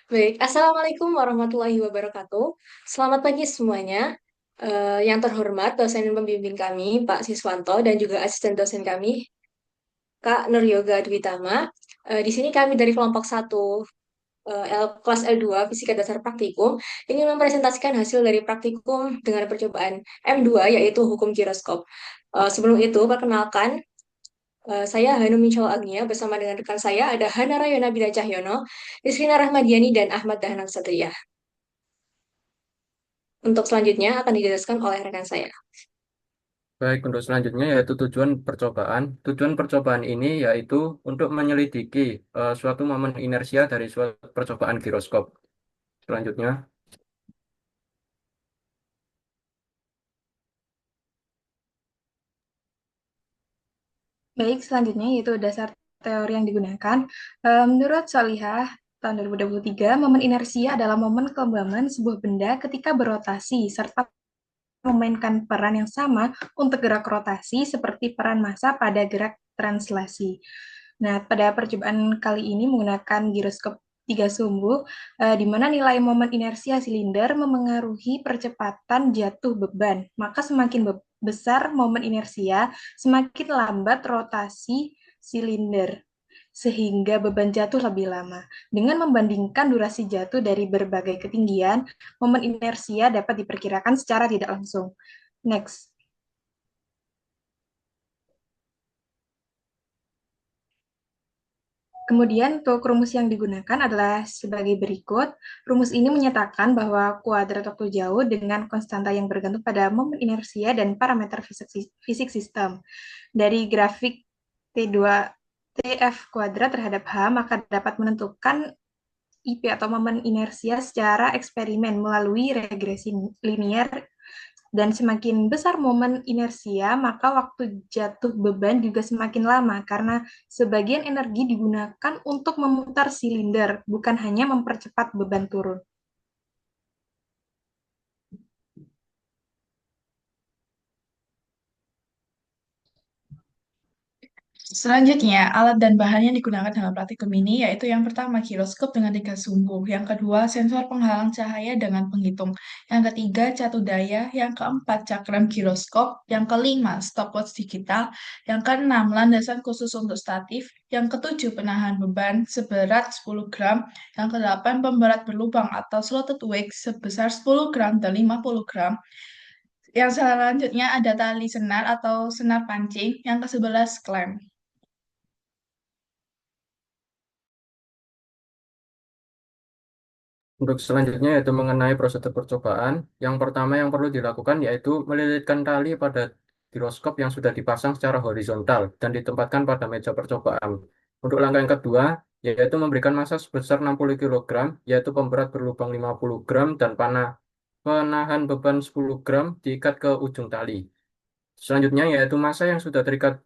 Baik, Assalamualaikum warahmatullahi wabarakatuh. Selamat pagi semuanya. Yang terhormat dosen pembimbing kami, Pak Siswanto, dan juga asisten dosen kami, Kak Nur Yoga Dwitama. Di sini kami dari kelompok satu kelas L2 Fisika Dasar Praktikum ingin mempresentasikan hasil dari praktikum dengan percobaan M2 yaitu hukum giroskop. Sebelum itu, perkenalkan, saya Hanum Minsyol Agnia bersama dengan rekan saya ada Hana Rayona Bila Cahyono, Isrina Rahmadiani, dan Ahmad Dahlan Satria. Untuk selanjutnya akan dijelaskan oleh rekan saya. Baik, untuk selanjutnya yaitu tujuan percobaan. Tujuan percobaan ini yaitu untuk menyelidiki suatu momen inersia dari suatu percobaan giroskop. Selanjutnya, Baik, selanjutnya yaitu dasar teori yang digunakan. Menurut Solihah, tahun 2023, momen inersia adalah momen kelembaban sebuah benda ketika berotasi, serta memainkan peran yang sama untuk gerak rotasi seperti peran massa pada gerak translasi. Nah, pada percobaan kali ini menggunakan giroskop tiga sumbu, di mana nilai momen inersia silinder memengaruhi percepatan jatuh beban. Maka semakin besar momen inersia, semakin lambat rotasi silinder, sehingga beban jatuh lebih lama. Dengan membandingkan durasi jatuh dari berbagai ketinggian, momen inersia dapat diperkirakan secara tidak langsung. Next. Kemudian untuk rumus yang digunakan adalah sebagai berikut. Rumus ini menyatakan bahwa kuadrat waktu jauh dengan konstanta yang bergantung pada momen inersia dan parameter fisik sistem. Dari grafik T2 TF kuadrat terhadap H, maka dapat menentukan IP atau momen inersia secara eksperimen melalui regresi linear, dan semakin besar momen inersia, maka waktu jatuh beban juga semakin lama karena sebagian energi digunakan untuk memutar silinder, bukan hanya mempercepat beban turun. Selanjutnya, alat dan bahan yang digunakan dalam praktikum ini yaitu yang pertama giroskop dengan tiga sumbu, yang kedua sensor penghalang cahaya dengan penghitung, yang ketiga catu daya, yang keempat cakram giroskop, yang kelima stopwatch digital, yang keenam landasan khusus untuk statif, yang ketujuh penahan beban seberat 10 gram, yang kedelapan pemberat berlubang atau slotted weight sebesar 10 gram dan 50 gram, yang selanjutnya ada tali senar atau senar pancing, yang ke-11 klem. untuk selanjutnya yaitu mengenai prosedur percobaan. Yang pertama yang perlu dilakukan yaitu melilitkan tali pada giroskop yang sudah dipasang secara horizontal dan ditempatkan pada meja percobaan. Untuk langkah yang kedua, yaitu memberikan massa sebesar 60 kg, yaitu pemberat berlubang 50 gram dan penahan beban 10 gram diikat ke ujung tali. Selanjutnya yaitu massa yang sudah terikat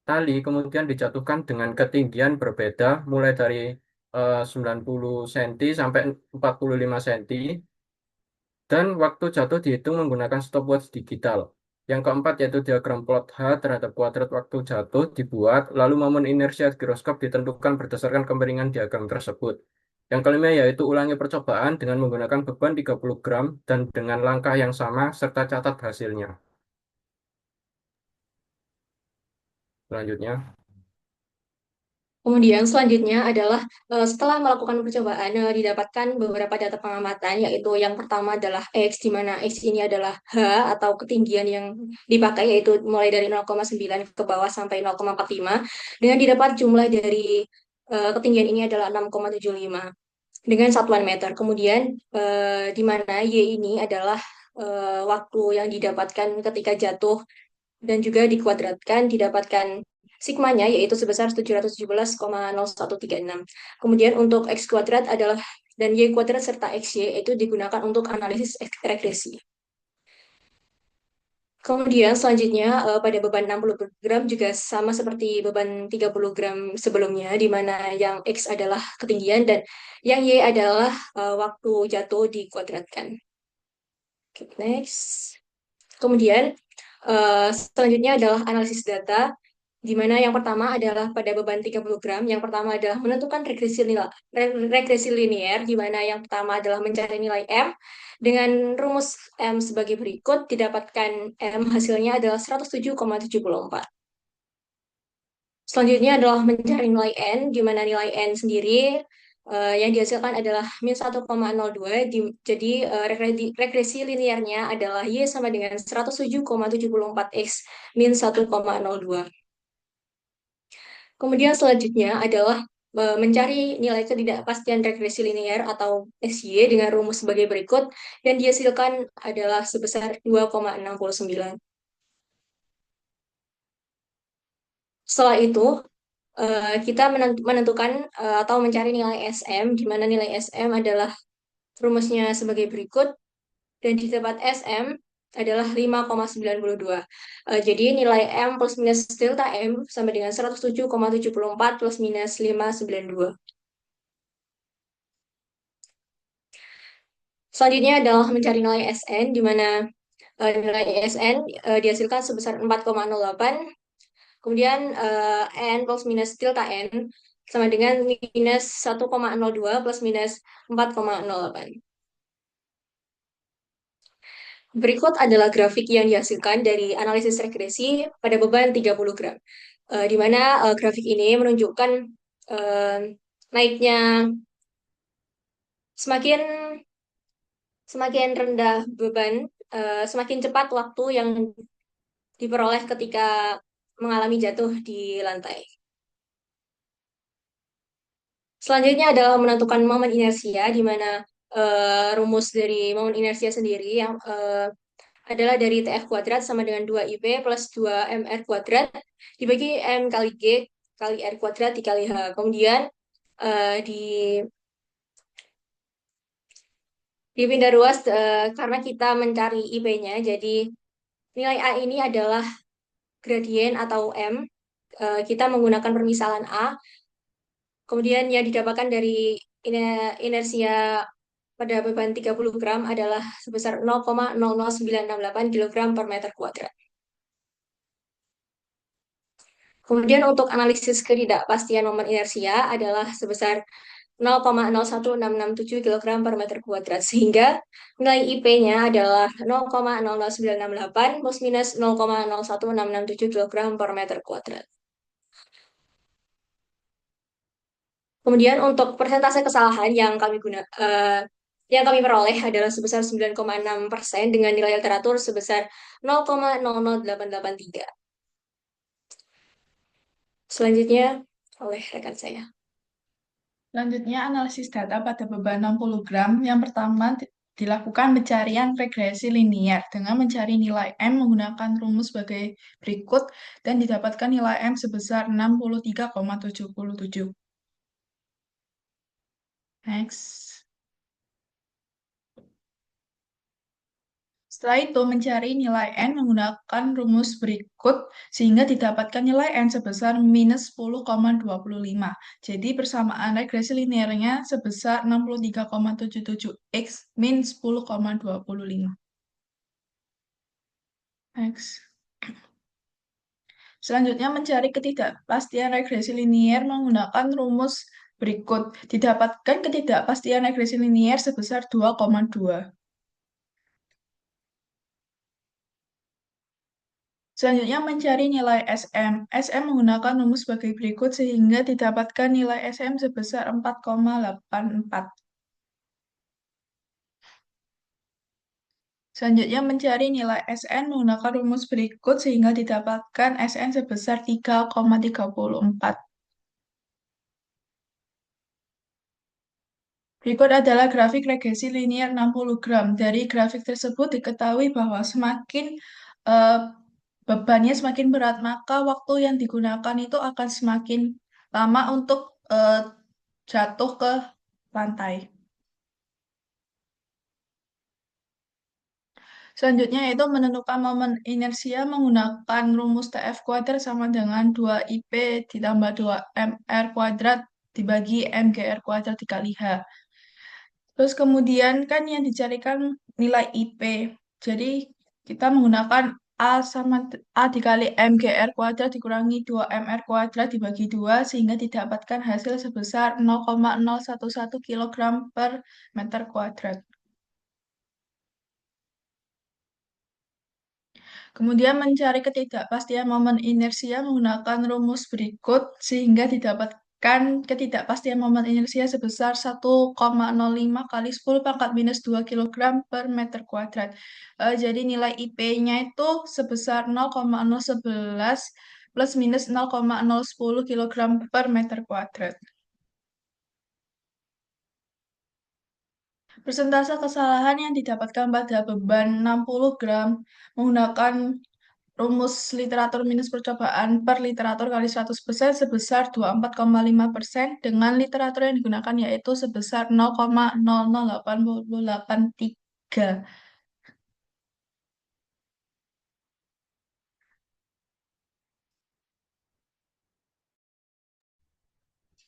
tali kemudian dijatuhkan dengan ketinggian berbeda mulai dari 90 cm sampai 45 cm dan waktu jatuh dihitung menggunakan stopwatch digital. Yang keempat yaitu diagram plot H terhadap kuadrat waktu jatuh dibuat, lalu momen inersia giroskop ditentukan berdasarkan kemiringan diagram tersebut. Yang kelima yaitu ulangi percobaan dengan menggunakan beban 30 gram dan dengan langkah yang sama serta catat hasilnya. Selanjutnya. Kemudian selanjutnya adalah setelah melakukan percobaan didapatkan beberapa data pengamatan, yaitu yang pertama adalah X, di mana X ini adalah H atau ketinggian yang dipakai, yaitu mulai dari 0,9 ke bawah sampai 0,45, dengan didapat jumlah dari ketinggian ini adalah 6,75 dengan satuan meter. Kemudian di mana Y ini adalah waktu yang didapatkan ketika jatuh dan juga dikuadratkan didapatkan sigmanya yaitu sebesar 717,0136. Kemudian untuk X kuadrat adalah dan Y kuadrat serta XY itu digunakan untuk analisis regresi. Kemudian selanjutnya pada beban 60 gram juga sama seperti beban 30 gram sebelumnya, di mana yang X adalah ketinggian dan yang Y adalah waktu jatuh dikuadratkan. Okay, next. Kemudian selanjutnya adalah analisis data. di mana yang pertama adalah pada beban 30 gram, yang pertama adalah menentukan regresi linier, di mana yang pertama adalah mencari nilai M dengan rumus M sebagai berikut, didapatkan M hasilnya adalah 107,74. Selanjutnya adalah mencari nilai N, di mana nilai N sendiri yang dihasilkan adalah min 1,02. Jadi regresi linearnya adalah Y sama dengan 107,74 X min 1,02. Kemudian selanjutnya adalah mencari nilai ketidakpastian regresi linear atau SY dengan rumus sebagai berikut, dan dihasilkan adalah sebesar 2,69. Setelah itu, kita menentukan atau mencari nilai SM, di mana nilai SM adalah rumusnya sebagai berikut, dan di tempat SM adalah 5,92. Jadi nilai M plus minus delta M sama dengan 107,74 plus minus 592. Selanjutnya adalah mencari nilai SN, di mana nilai SN dihasilkan sebesar 4,08. Kemudian N plus minus delta N sama dengan minus 1,02 plus minus 4,08. Berikut adalah grafik yang dihasilkan dari analisis regresi pada beban 30 gram. Di mana grafik ini menunjukkan eh, naiknya semakin semakin rendah beban, semakin cepat waktu yang diperoleh ketika mengalami jatuh di lantai. Selanjutnya adalah menentukan momen inersia, di mana rumus dari momen inersia sendiri yang adalah dari TF kuadrat sama dengan 2IP plus 2MR kuadrat dibagi M kali G kali R kuadrat dikali H. Kemudian di dipindah ruas karena kita mencari IP-nya, jadi nilai A ini adalah gradien atau M. Kita menggunakan permisalan A. Kemudian yang didapatkan dari inersia pada beban 30 gram adalah sebesar 0,00968 kg per meter kuadrat. Kemudian untuk analisis ketidakpastian momen inersia adalah sebesar 0,01667 kg per meter kuadrat, sehingga nilai IP-nya adalah 0,00968 plus minus 0,01667 kg per meter kuadrat. Kemudian untuk persentase kesalahan yang kami peroleh adalah sebesar 9,6% dengan nilai literatur sebesar 0,00883. Selanjutnya oleh rekan saya. Selanjutnya, analisis data pada beban 60 gram. Yang pertama, dilakukan pencarian regresi linier dengan mencari nilai M menggunakan rumus sebagai berikut dan didapatkan nilai M sebesar 63,77. Next. Setelah itu, mencari nilai N menggunakan rumus berikut sehingga didapatkan nilai N sebesar minus 10,25. Jadi, persamaan regresi linearnya sebesar 63,77 X min 10,25. Next. Selanjutnya, mencari ketidakpastian regresi linier menggunakan rumus berikut. Didapatkan ketidakpastian regresi linier sebesar 2,2. Selanjutnya mencari nilai SM. SM menggunakan rumus sebagai berikut sehingga didapatkan nilai SM sebesar 4,84. Selanjutnya mencari nilai SN menggunakan rumus berikut sehingga didapatkan SN sebesar 3,34. Berikut adalah grafik regresi linear 60 gram. Dari grafik tersebut diketahui bahwa semakin eh, bebannya semakin berat, maka waktu yang digunakan itu akan semakin lama untuk jatuh ke lantai. Selanjutnya yaitu menentukan momen inersia menggunakan rumus TF kuadrat sama dengan 2IP ditambah 2MR kuadrat dibagi MGR kuadrat dikali H. Terus kemudian kan yang dicarikan nilai IP. Jadi kita menggunakan A dikali MGR kuadrat dikurangi 2MR kuadrat dibagi 2 sehingga didapatkan hasil sebesar 0,011 kilogram per meter kuadrat. Kemudian mencari ketidakpastian momen inersia menggunakan rumus berikut sehingga didapatkan ketidakpastian momen inersia sebesar 1,05 kali 10 pangkat minus 2 kilogram per meter kuadrat. Jadi nilai IP-nya itu sebesar 0,011 plus minus 0,010 kilogram per meter kuadrat. Persentase kesalahan yang didapatkan pada beban 60 gram menggunakan rumus literatur minus percobaan per literatur kali 100% sebesar 24,5% dengan literatur yang digunakan yaitu sebesar 0,00883.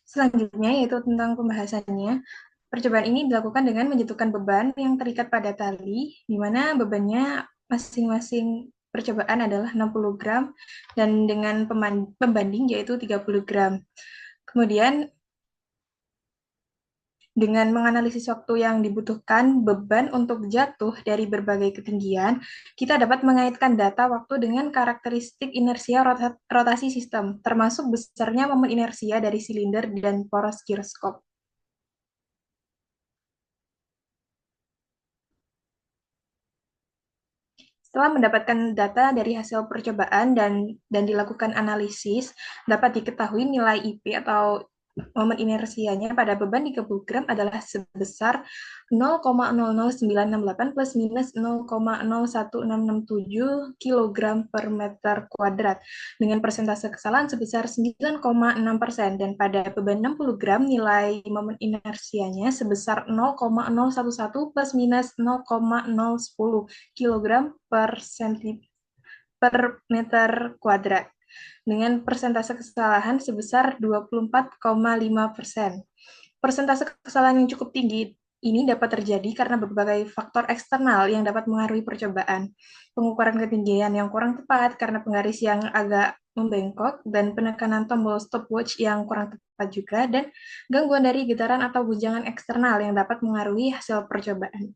Selanjutnya yaitu tentang pembahasannya. Percobaan ini dilakukan dengan menjatuhkan beban yang terikat pada tali, di mana bebannya masing-masing percobaan adalah 60 gram dan dengan pembanding yaitu 30 gram. Kemudian dengan menganalisis waktu yang dibutuhkan beban untuk jatuh dari berbagai ketinggian, kita dapat mengaitkan data waktu dengan karakteristik inersia rotasi sistem, termasuk besarnya momen inersia dari silinder dan poros giroskop. Setelah mendapatkan data dari hasil percobaan dan dilakukan analisis, dapat diketahui nilai IP atau momen inersianya pada beban 30 gram adalah sebesar 0,00968 plus minus 0,01667 kilogram per meter kuadrat dengan persentase kesalahan sebesar 9,6% dan pada beban 60 gram nilai momen inersianya sebesar 0,011 plus minus 0,010 kilogram per meter kuadrat dengan persentase kesalahan sebesar 24,5%. Persentase kesalahan yang cukup tinggi ini dapat terjadi karena berbagai faktor eksternal yang dapat mengaruhi percobaan. Pengukuran ketinggian yang kurang tepat karena penggaris yang agak membengkok dan penekanan tombol stopwatch yang kurang tepat juga, dan gangguan dari getaran atau guncangan eksternal yang dapat mengaruhi hasil percobaan.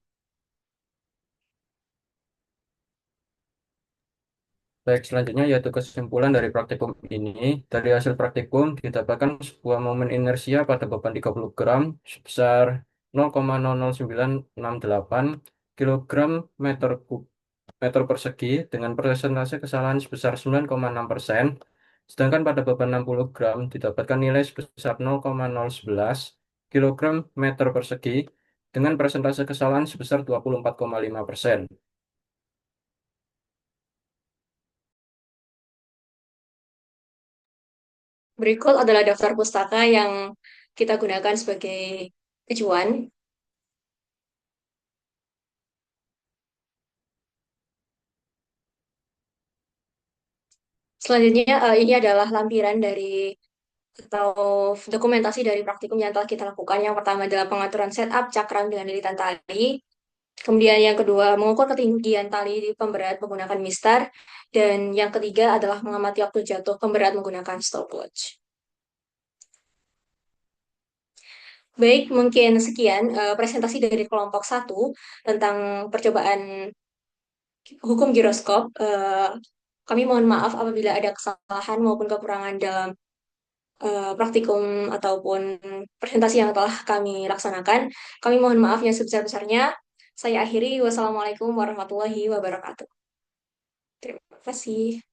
Baik, selanjutnya yaitu kesimpulan dari praktikum ini. Dari hasil praktikum didapatkan sebuah momen inersia pada beban 30 gram sebesar 0,00968 kilogram meter persegi dengan persentase kesalahan sebesar 9,6%. Sedangkan pada beban 60 gram didapatkan nilai sebesar 0,011 kilogram meter persegi dengan persentase kesalahan sebesar 24,5%. Berikut adalah daftar pustaka yang kita gunakan sebagai acuan. Selanjutnya, ini adalah lampiran dari atau dokumentasi dari praktikum yang telah kita lakukan. Yang pertama adalah pengaturan setup cakram dengan lilitan tali. Kemudian yang kedua, mengukur ketinggian tali di pemberat menggunakan mistar. Dan yang ketiga adalah mengamati waktu jatuh pemberat menggunakan stopwatch. Baik, mungkin sekian presentasi dari kelompok 1 tentang percobaan hukum giroskop. Kami mohon maaf apabila ada kesalahan maupun kekurangan dalam praktikum ataupun presentasi yang telah kami laksanakan. Kami mohon maaf yang sebesar-besarnya. Saya akhiri. Wassalamualaikum warahmatullahi wabarakatuh. Terima kasih.